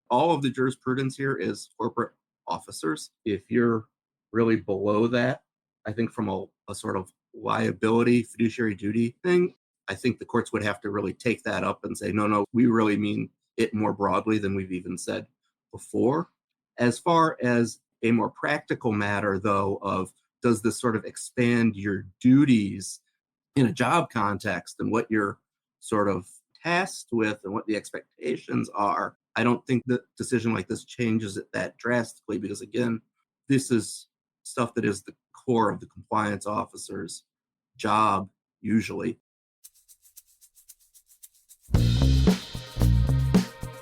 All of the jurisprudence here is corporate officers. If you're really below that, I think from a sort of liability, fiduciary duty thing, I think the courts would have to really take that up and say, no, we really mean it more broadly than we've even said before. As far as a more practical matter, though, of does this sort of expand your duties in a job context and what you're sort of tasked with and what the expectations are, I don't think that decision like this changes it that drastically because, again, this is stuff that is the core of the compliance officer's job, usually.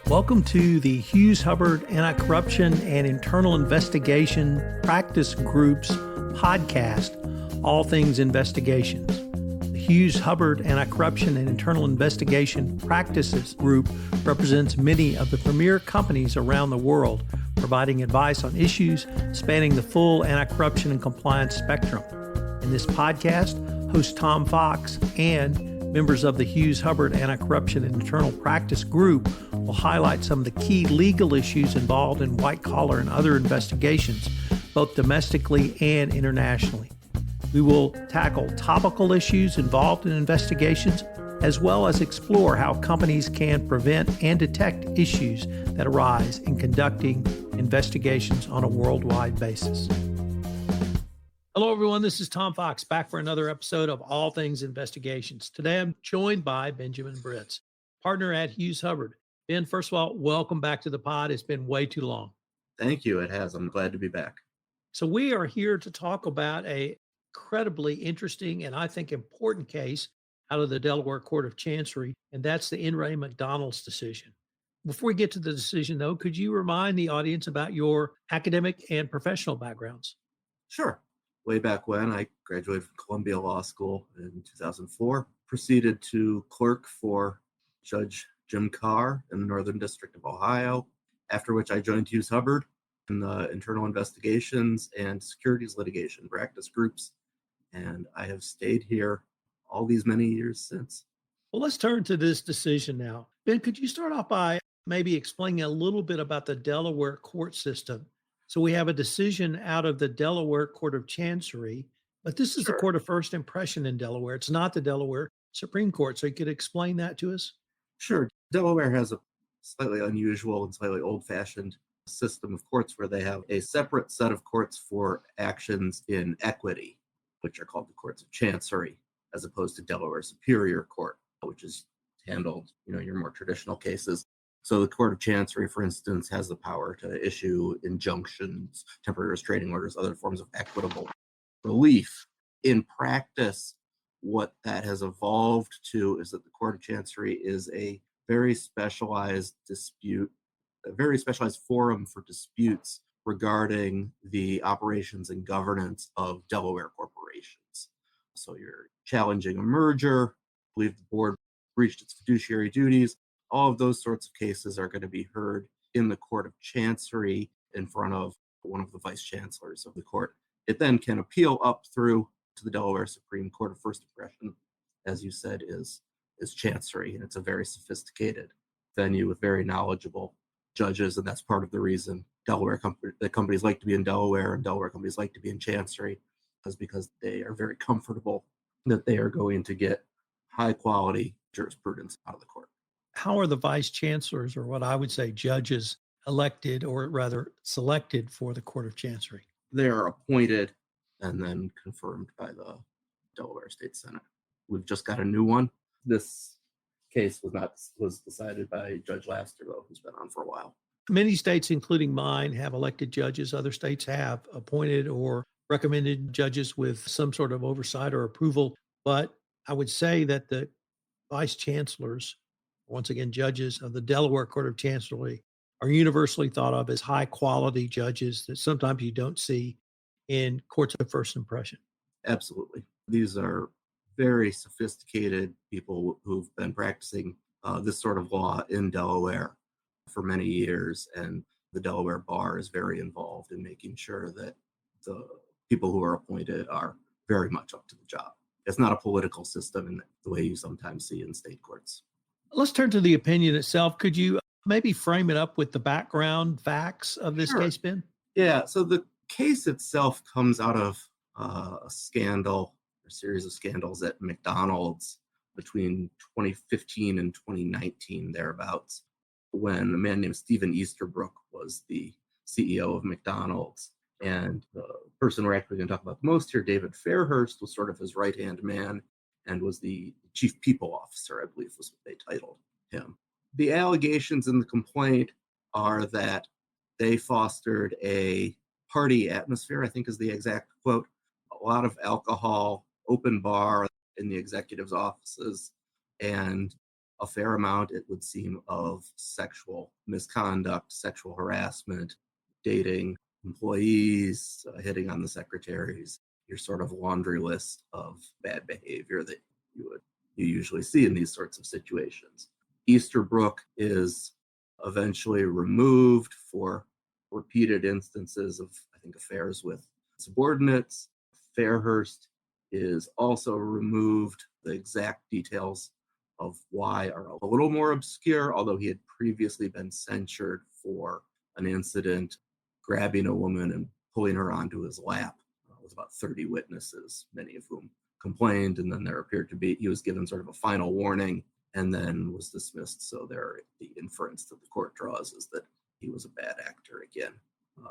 Welcome to the Hughes Hubbard Anti-Corruption and Internal Investigation Practice Group's podcast, All Things Investigations. The Hughes Hubbard Anti-Corruption and Internal Investigation Practices Group represents many of the premier companies around the world, providing advice on issues spanning the full anti-corruption and compliance spectrum. In this podcast, host Tom Fox and members of the Hughes Hubbard Anti-Corruption and Internal Practice Group will highlight some of the key legal issues involved in white-collar and other investigations, both domestically and internationally. We will tackle topical issues involved in investigations, as well as explore how companies can prevent and detect issues that arise in conducting investigations on a worldwide basis. Hello, everyone. This is Tom Fox, back for another episode of All Things Investigations. Today, I'm joined by Benjamin Britz, partner at Hughes Hubbard. Ben, first of all, welcome back to the pod. It's been way too long. Thank you. It has. I'm glad to be back. So we are here to talk about a incredibly interesting and I think important case out of the Delaware Court of Chancery, and that's the NRA McDonald's decision. Before we get to the decision, though, could you remind the audience about your academic and professional backgrounds? Sure. Way back when, I graduated from Columbia Law School in 2004, proceeded to clerk for Judge Jim Carr in the Northern District of Ohio, after which I joined Hughes Hubbard in the internal investigations and securities litigation practice groups, and I have stayed here all these many years since. Well, let's turn to this decision now. Ben, could you start off by maybe explaining a little bit about the Delaware court system? So we have a decision out of the Delaware Court of Chancery, but this is the court of first impression in Delaware. It's not the Delaware Supreme Court. So you could explain that to us? Sure. Delaware has a slightly unusual and slightly old-fashioned system of courts where they have a separate set of courts for actions in equity, which are called the courts of Chancery, as opposed to Delaware Superior Court, which is handled, your more traditional cases. So the Court of Chancery, for instance, has the power to issue injunctions, temporary restraining orders, other forms of equitable relief. In practice, what that has evolved to is that the Court of Chancery is a very specialized forum for disputes regarding the operations and governance of Delaware corporations. So you're challenging a merger, believe the board breached its fiduciary duties. All of those sorts of cases are going to be heard in the Court of Chancery in front of one of the vice chancellors of the court. It then can appeal up through to the Delaware Supreme Court of First Impression, as you said, is Chancery. And it's a very sophisticated venue with very knowledgeable judges. And that's part of the reason companies like to be in Delaware and Delaware companies like to be in Chancery, is because they are very comfortable that they are going to get high quality jurisprudence out of the court. How are the vice chancellors, or what I would say judges, elected or rather selected for the Court of Chancery? They are appointed and then confirmed by the Delaware State Senate. We've just got a new one. This case was decided by Judge Laster, though, who's been on for a while. Many states, including mine, have elected judges. Other states have appointed or recommended judges with some sort of oversight or approval. But I would say that the vice chancellors, once again, judges of the Delaware Court of Chancery, are universally thought of as high quality judges that sometimes you don't see in courts of first impression. Absolutely. These are very sophisticated people who've been practicing this sort of law in Delaware for many years. And the Delaware bar is very involved in making sure that the people who are appointed are very much up to the job. It's not a political system in the way you sometimes see in state courts. Let's turn to the opinion itself. Could you Maybe frame it up with the background facts of this Sure. case, Ben? Yeah. So the case itself comes out of a scandal, a series of scandals at McDonald's between 2015 and 2019, thereabouts, when a man named Stephen Easterbrook was the CEO of McDonald's. And the person we're actually going to talk about the most here, David Fairhurst, was sort of his right-hand man and was the chief people officer, I believe was what they titled him. The allegations in the complaint are that they fostered a party atmosphere, I think is the exact quote, a lot of alcohol, open bar in the executive's offices, and a fair amount, it would seem, of sexual misconduct, sexual harassment, dating employees, hitting on the secretaries, your sort of laundry list of bad behavior that you usually see in these sorts of situations. Easterbrook is eventually removed for repeated instances of, I think, affairs with subordinates. Fairhurst is also removed. The exact details of why are a little more obscure, although he had previously been censured for an incident grabbing a woman and pulling her onto his lap with about 30 witnesses, many of whom complained. And then there appeared to be, he was given sort of a final warning and then was dismissed. So the inference that the court draws is that he was a bad actor again.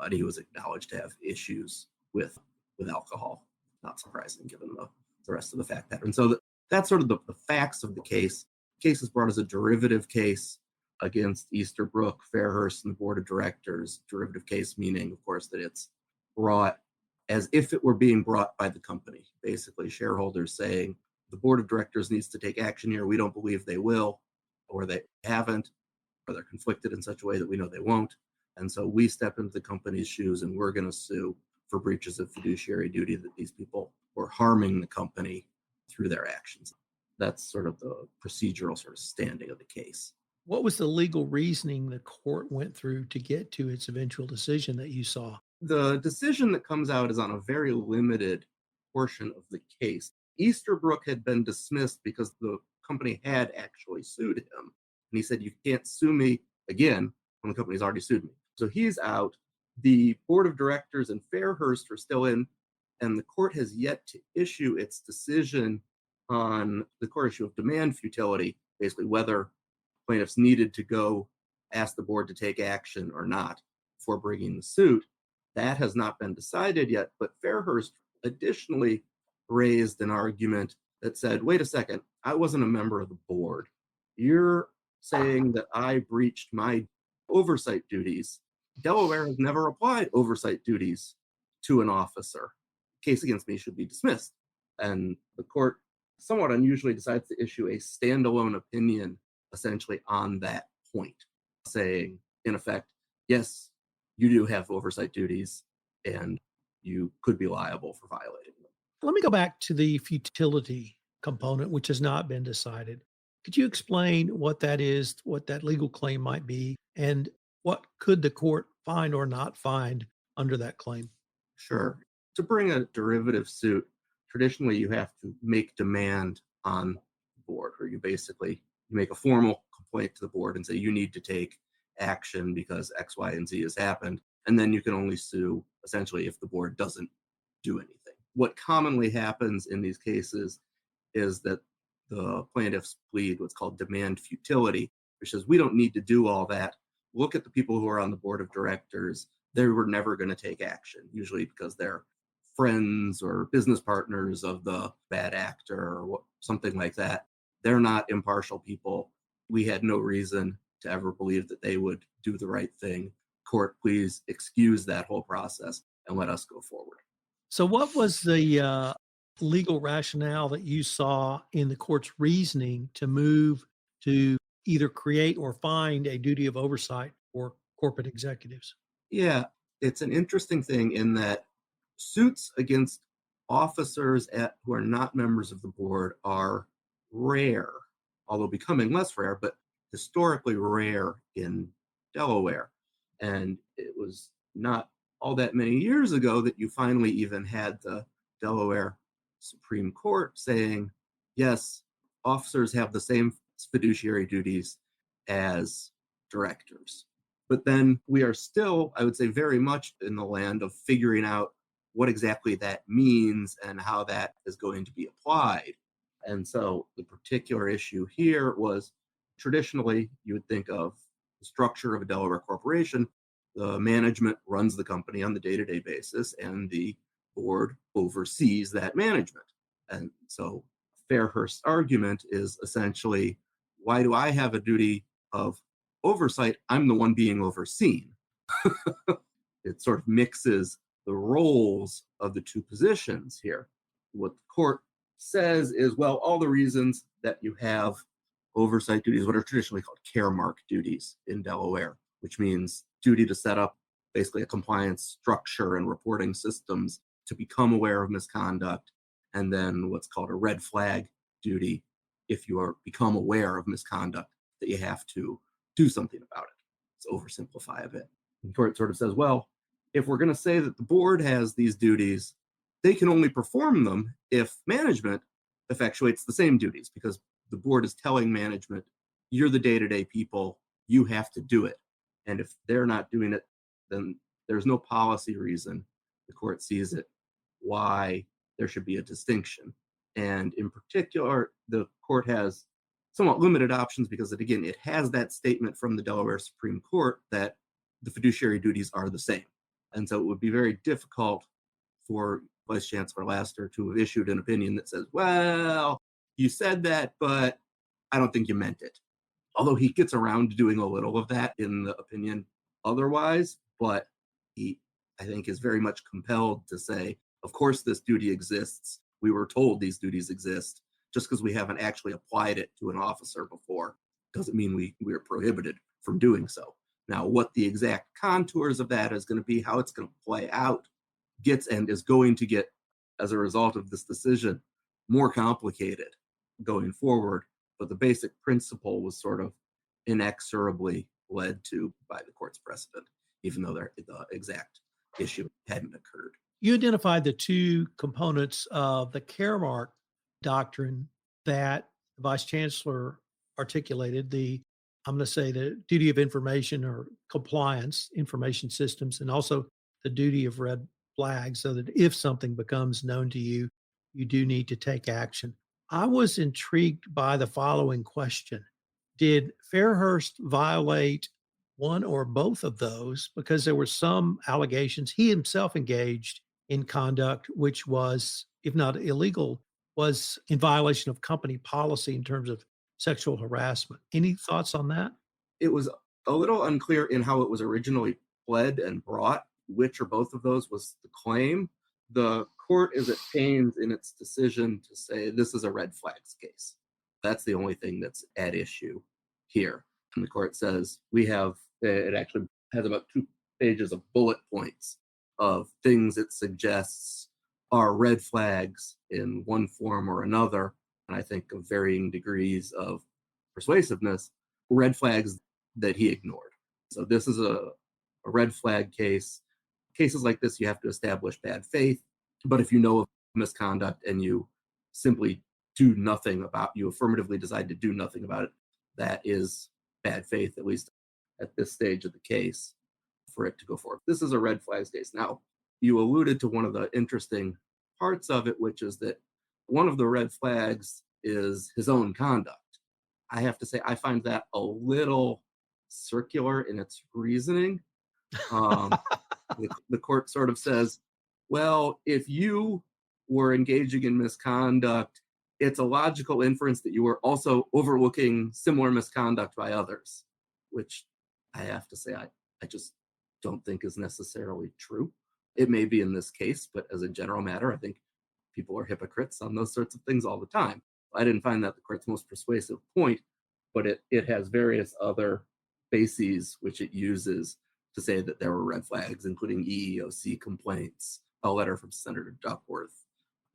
And he was acknowledged to have issues with alcohol. Not surprising given the rest of the fact pattern. So that's sort of the facts of the case. The case is brought as a derivative case against Easterbrook, Fairhurst, and the board of directors. Derivative case meaning, of course, that it's brought as if it were being brought by the company. Basically, shareholders saying the board of directors needs to take action here. We don't believe they will, or they haven't, or they're conflicted in such a way that we know they won't. And so we step into the company's shoes and we're going to sue for breaches of fiduciary duty that these people were harming the company through their actions. That's sort of the procedural sort of standing of the case. What was the legal reasoning the court went through to get to its eventual decision that you saw? The decision that comes out is on a very limited portion of the case. Easterbrook had been dismissed because the company had actually sued him. And he said, you can't sue me again when the company's already sued me. So he's out. The board of directors and Fairhurst are still in, and the court has yet to issue its decision on the core issue of demand futility, basically whether plaintiffs needed to go ask the board to take action or not before bringing the suit. That has not been decided yet, but Fairhurst additionally raised an argument that said, wait a second, I wasn't a member of the board. You're saying that I breached my oversight duties. Delaware has never applied oversight duties to an officer. Case against me should be dismissed. And the court somewhat unusually decides to issue a standalone opinion essentially on that point, saying, in effect, yes, you do have oversight duties and you could be liable for violating them. Let me go back to the futility component, which has not been decided. Could you explain what that is, what that legal claim might be, and what could the court find or not find under that claim? Sure. To bring a derivative suit, traditionally you have to make demand on the board, or you make a formal complaint to the board and say you need to take action because X, Y, and Z has happened. And then you can only sue essentially if the board doesn't do anything. What commonly happens in these cases is that the plaintiffs plead what's called demand futility, which says we don't need to do all that. Look at the people who are on the board of directors. They were never going to take action, usually because they're friends or business partners of the bad actor or something like that. They're not impartial people. We had no reason to ever believe that they would do the right thing. Court, please excuse that whole process and let us go forward. So what was the legal rationale that you saw in the court's reasoning to move to either create or find a duty of oversight for corporate executives? Yeah, it's an interesting thing in that suits against officers who are not members of the board are rare, although becoming less rare, but historically rare in Delaware. And it was not all that many years ago that you finally even had the Delaware Supreme Court saying, yes, officers have the same fiduciary duties as directors. But then we are still, I would say, very much in the land of figuring out what exactly that means and how that is going to be applied. And so the particular issue here was traditionally you would think of the structure of a Delaware corporation. The management runs the company on the day-to-day basis, and the board oversees that management. And so Fairhurst's argument is essentially, why do I have a duty of oversight? I'm the one being overseen. It sort of mixes the roles of the two positions here. What the court says is, well, all the reasons that you have oversight duties, what are traditionally called care mark duties in Delaware, which means duty to set up basically a compliance structure and reporting systems to become aware of misconduct, and then what's called a red flag duty if you are become aware of misconduct that you have to do something about it. Let's oversimplify a bit. The court sort of says, well, if we're going to say that the board has these duties, they can only perform them if management effectuates the same duties, because the board is telling management, you're the day-to-day people, you have to do it. And if they're not doing it, then there's no policy reason, the court sees it, why there should be a distinction. And in particular, the court has somewhat limited options because, it has that statement from the Delaware Supreme Court that the fiduciary duties are the same. And so it would be very difficult for Vice Chancellor Laster to have issued an opinion that says, well, you said that, but I don't think you meant it. Although he gets around to doing a little of that in the opinion otherwise, but he, I think, is very much compelled to say, of course, this duty exists. We were told these duties exist. Just because we haven't actually applied it to an officer before doesn't mean we are prohibited from doing so. Now, what the exact contours of that is going to be, how it's going to play out, is going to get, as a result of this decision, more complicated going forward. But the basic principle was sort of inexorably led to by the court's precedent, even though the exact issue hadn't occurred. You identified the two components of the Caremark doctrine that the Vice Chancellor articulated, I'm going to say the duty of information or compliance, information systems, and also the duty of red flags, so that if something becomes known to you, you do need to take action. I was intrigued by the following question. Did Fairhurst violate one or both of those? Because there were some allegations he himself engaged in conduct which was, if not illegal, was in violation of company policy in terms of sexual harassment. Any thoughts on that? It was a little unclear in how it was originally pled and brought, which or both of those was the claim. The court is at pains in its decision to say this is a red flags case. That's the only thing that's at issue here. And the court says it actually has about 2 pages of bullet points of things it suggests are red flags in one form or another, and I think of varying degrees of persuasiveness, red flags that he ignored. So this is a red flag case. Cases like this, you have to establish bad faith, but if you know of misconduct and you simply you affirmatively decide to do nothing about it, that is bad faith, at least at this stage of the case, for it to go forward. This is a red flags case. Now, you alluded to one of the interesting parts of it, which is that one of the red flags is his own conduct. I have to say, I find that a little circular in its reasoning. The court sort of says, well, if you were engaging in misconduct, it's a logical inference that you were also overlooking similar misconduct by others, which I have to say, I just don't think is necessarily true. It may be in this case, but as a general matter, I think people are hypocrites on those sorts of things all the time. I didn't find that the court's most persuasive point, but it has various other bases which it uses to say that there were red flags, including EEOC complaints, a letter from Senator Duckworth,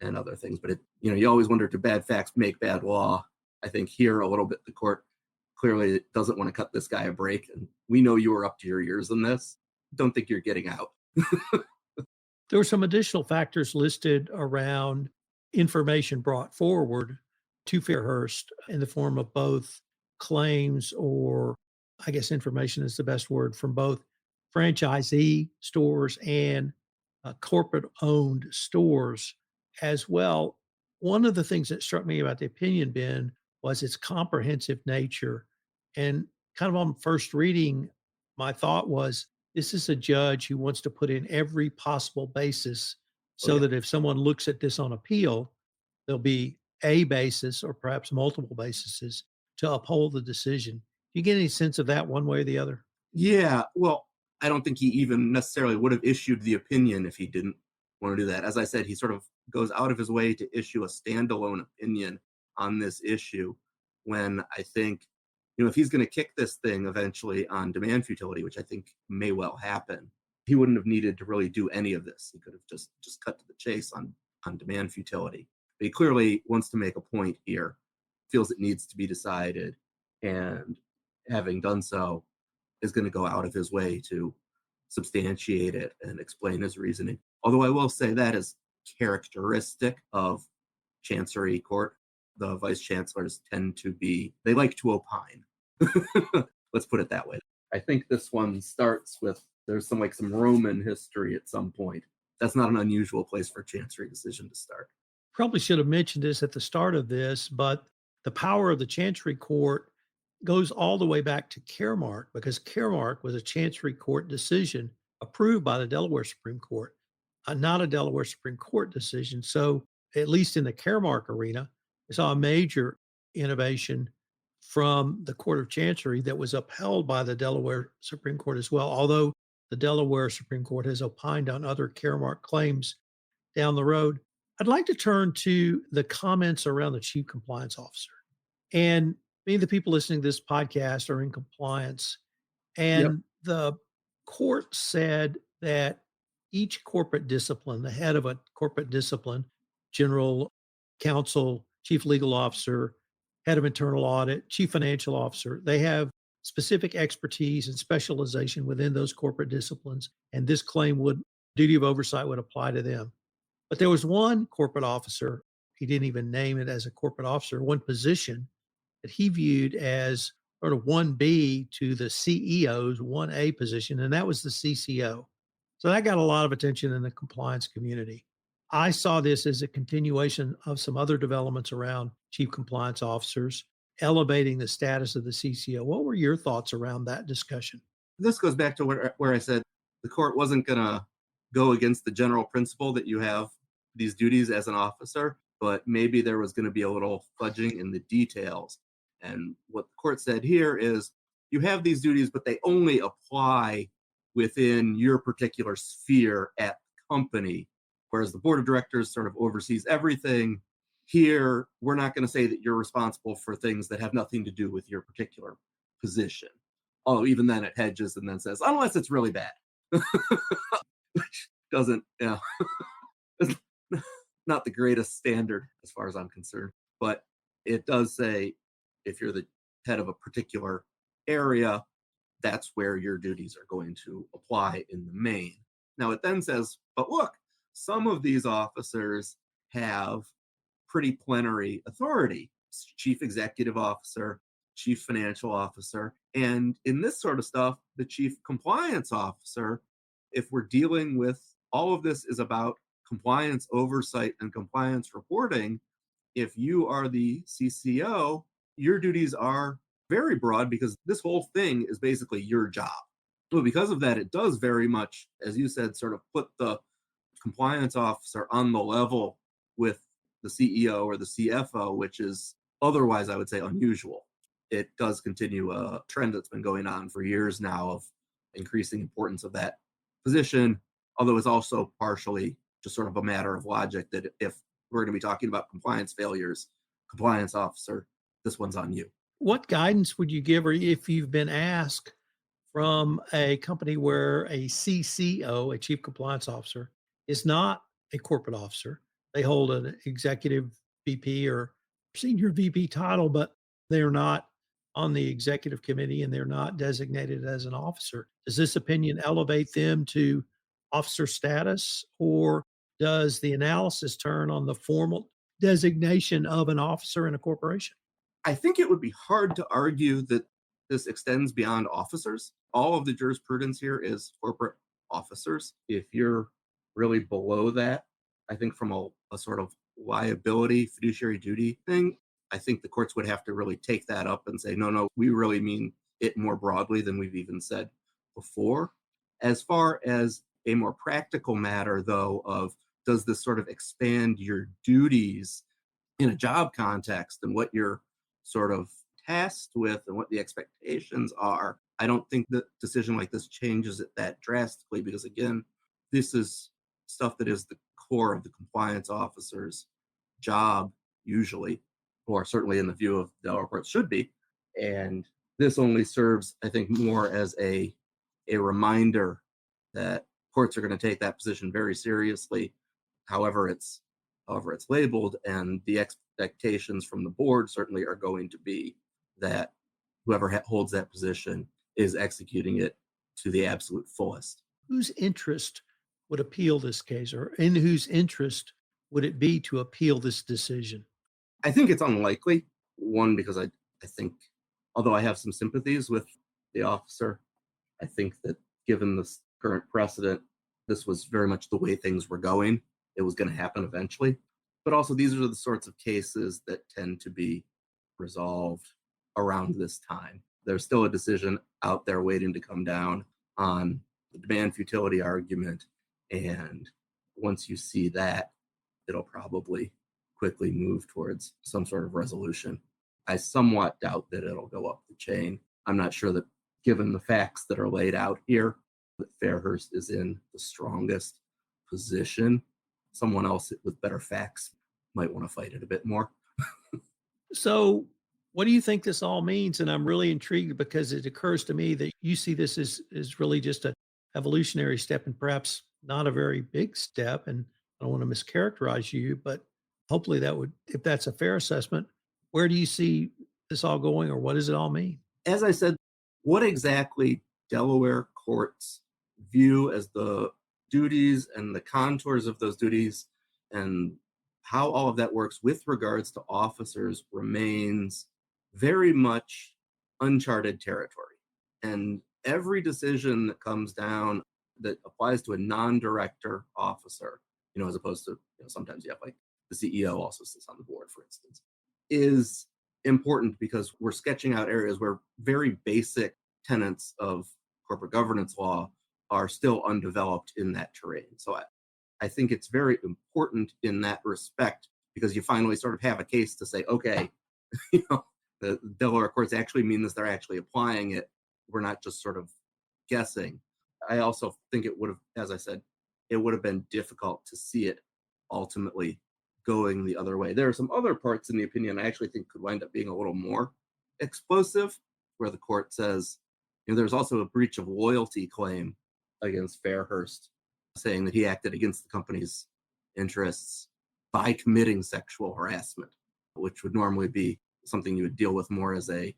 and other things. But you always wonder, do bad facts make bad law? I think here a little bit the court clearly doesn't want to cut this guy a break, and we know you were up to your ears in this. Don't think you're getting out. There were some additional factors listed around information brought forward to Fairhurst in the form of both claims or I guess information is the best word, from both franchisee stores and corporate owned stores as well. One of the things that struck me about the opinion, Ben, was its comprehensive nature. And kind of on first reading, my thought was this is a judge who wants to put in every possible basis Oh so yeah. that if someone looks at this on appeal, there'll be a basis or perhaps multiple bases to uphold the decision. Do you get any sense of that one way or the other? Yeah, well, I don't think he even necessarily would have issued the opinion if he didn't want to do that. As I said, he sort of goes out of his way to issue a standalone opinion on this issue when I think, if he's going to kick this thing eventually on demand futility, which I think may well happen, he wouldn't have needed to really do any of this. He could have just cut to the chase on demand futility. But he clearly wants to make a point here, feels it needs to be decided, and having done so, is going to go out of his way to substantiate it and explain his reasoning. Although I will say that is characteristic of Chancery Court. The vice chancellors tend to they like to opine. Let's put it that way. I think this one starts with, there's some Roman history at some point. That's not an unusual place for a Chancery decision to start. Probably should have mentioned this at the start of this, but the power of the Chancery Court goes all the way back to Caremark, because Caremark was a Chancery Court decision approved by the Delaware Supreme Court, not a Delaware Supreme Court decision. So, at least in the Caremark arena, we saw a major innovation from the Court of Chancery that was upheld by the Delaware Supreme Court as well, although the Delaware Supreme Court has opined on other Caremark claims down the road. I'd like to turn to the comments around the chief compliance officer. And many of the people listening to this podcast are in compliance. Yep. And the court said that each corporate discipline, the head of a corporate discipline, general counsel, chief legal officer, head of internal audit, chief financial officer, they have specific expertise and specialization within those corporate disciplines. And this duty of oversight would apply to them. But there was one corporate officer, he didn't even name it as a corporate officer, one position that he viewed as sort of 1B to the CEO's 1A position, and that was the CCO. So that got a lot of attention in the compliance community. I saw this as a continuation of some other developments around chief compliance officers, elevating the status of the CCO. What were your thoughts around that discussion? This goes back to where I said the court wasn't going to go against the general principle that you have these duties as an officer, but maybe there was going to be a little fudging in the details. And what the court said here is you have these duties, but they only apply within your particular sphere at the company, whereas the board of directors sort of oversees everything. Here, we're not going to say that you're responsible for things that have nothing to do with your particular position. Although even then it hedges and then says, unless it's really bad. Which doesn't, it's not the greatest standard as far as I'm concerned. But it does say if you're the head of a particular area, that's where your duties are going to apply in the main. Now it then says, but look, some of these officers have pretty plenary authority. Chief executive officer, chief financial officer, and in this sort of stuff, the chief compliance officer, if we're dealing with all of this is about compliance oversight and compliance reporting, if you are the CCO, your duties are very broad because this whole thing is basically your job. So because of that, it does very much, as you said, sort of put the compliance officer on the level with the CEO or the CFO, which is otherwise, I would say, unusual. It does continue a trend that's been going on for years now of increasing importance of that position, although it's also partially just sort of a matter of logic that if we're going to be talking about compliance failures, compliance officer, this one's on you. What guidance would you give, or if you've been asked from a company where a CCO, a chief compliance officer, is not a corporate officer? They hold an executive VP or senior VP title, but they are not on the executive committee and they're not designated as an officer. Does this opinion elevate them to officer status, or does the analysis turn on the formal designation of an officer in a corporation? I think it would be hard to argue that this extends beyond officers. All of the jurisprudence here is corporate officers. If you're really below that, I think from a sort of liability, fiduciary duty thing, I think the courts would have to really take that up and say, no, we really mean it more broadly than we've even said before. As far as a more practical matter, though, of does this sort of expand your duties in a job context and what you're sort of tasked with and what the expectations are, I don't think that decision like this changes it that drastically, because again, this is stuff that is the core of the compliance officer's job usually, or certainly in the view of Delaware courts should be. And this only serves, I think, more as a reminder that courts are going to take that position very seriously, however it's labeled, and the expectations from the board certainly are going to be that whoever holds that position is executing it to the absolute fullest. Whose interest would appeal this case, or in whose interest would it be to appeal this decision? I think it's unlikely. One, because I think, although I have some sympathies with the officer, I think that given this current precedent, this was very much the way things were going. It was going to happen eventually. But also, these are the sorts of cases that tend to be resolved around this time. There's still a decision out there waiting to come down on the demand futility argument. And once you see that, it'll probably quickly move towards some sort of resolution. I somewhat doubt that it'll go up the chain. I'm not sure that, given the facts that are laid out here, that Fairhurst is in the strongest position. Someone else with better facts might want to fight it a bit more. So what do you think this all means? And I'm really intrigued, because it occurs to me that you see this as really just an evolutionary step, and perhaps not a very big step. And I don't want to mischaracterize you, but hopefully that would, if that's a fair assessment, where do you see this all going, or what does it all mean? As I said, what exactly Delaware courts view as the duties and the contours of those duties and how all of that works with regards to officers remains very much uncharted territory. And every decision that comes down that applies to a non-director officer, as opposed to, sometimes you have like the CEO also sits on the board, for instance, is important, because we're sketching out areas where very basic tenets of corporate governance law are still undeveloped in that terrain. So I think it's very important in that respect, because you finally sort of have a case to say, okay, the Delaware courts actually mean this, they're actually applying it. We're not just sort of guessing. I also think it would have, as I said, it would have been difficult to see it ultimately going the other way. There are some other parts in the opinion I actually think could wind up being a little more explosive, where the court says, there's also a breach of loyalty claim against Fairhurst, saying that he acted against the company's interests by committing sexual harassment, which would normally be something you would deal with more as an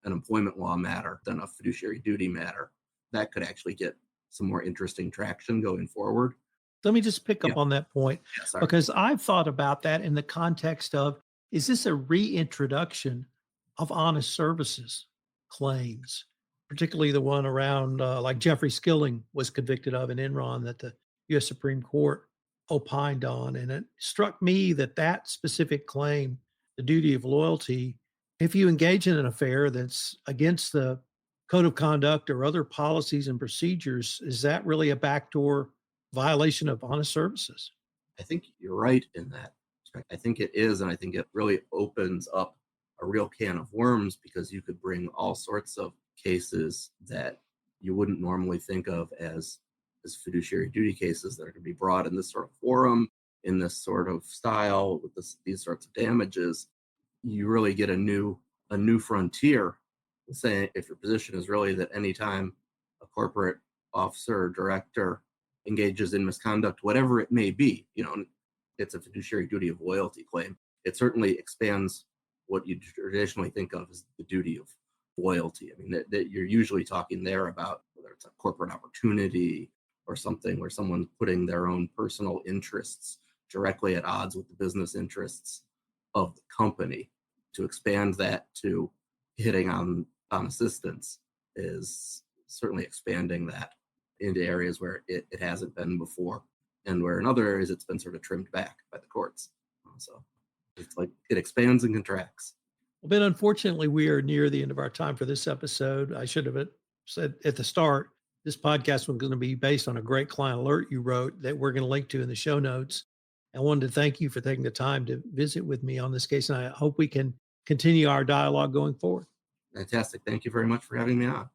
employment law matter than a fiduciary duty matter. That could actually get some more interesting traction going forward. Let me just pick up on that point, Yeah, because I've thought about that in the context of, is this a reintroduction of honest services claims, particularly the one around like Jeffrey Skilling was convicted of in Enron that the U.S. Supreme Court opined on. And it struck me that specific claim, the duty of loyalty, if you engage in an affair that's against the code of conduct or other policies and procedures, is that really a backdoor violation of honest services? I think you're right in that. I think it is, and I think it really opens up a real can of worms, because you could bring all sorts of cases that you wouldn't normally think of as fiduciary duty cases that are going to be brought in this sort of forum, in this sort of style, with these sorts of damages. You really get a new frontier, saying if your position is really that anytime a corporate officer or director engages in misconduct, whatever it may be, it's a fiduciary duty of loyalty claim. It certainly expands what you traditionally think of as the duty of loyalty. I mean, that you're usually talking there about whether it's a corporate opportunity or something where someone's putting their own personal interests directly at odds with the business interests of the company. To expand that to hitting on assistance is certainly expanding that into areas where it hasn't been before, and where in other areas it's been sort of trimmed back by the courts. So it's like it expands and contracts. Well, Ben, unfortunately, we are near the end of our time for this episode. I should have said at the start, this podcast was going to be based on a great client alert you wrote that we're going to link to in the show notes. I wanted to thank you for taking the time to visit with me on this case, and I hope we can continue our dialogue going forward. Fantastic. Thank you very much for having me on.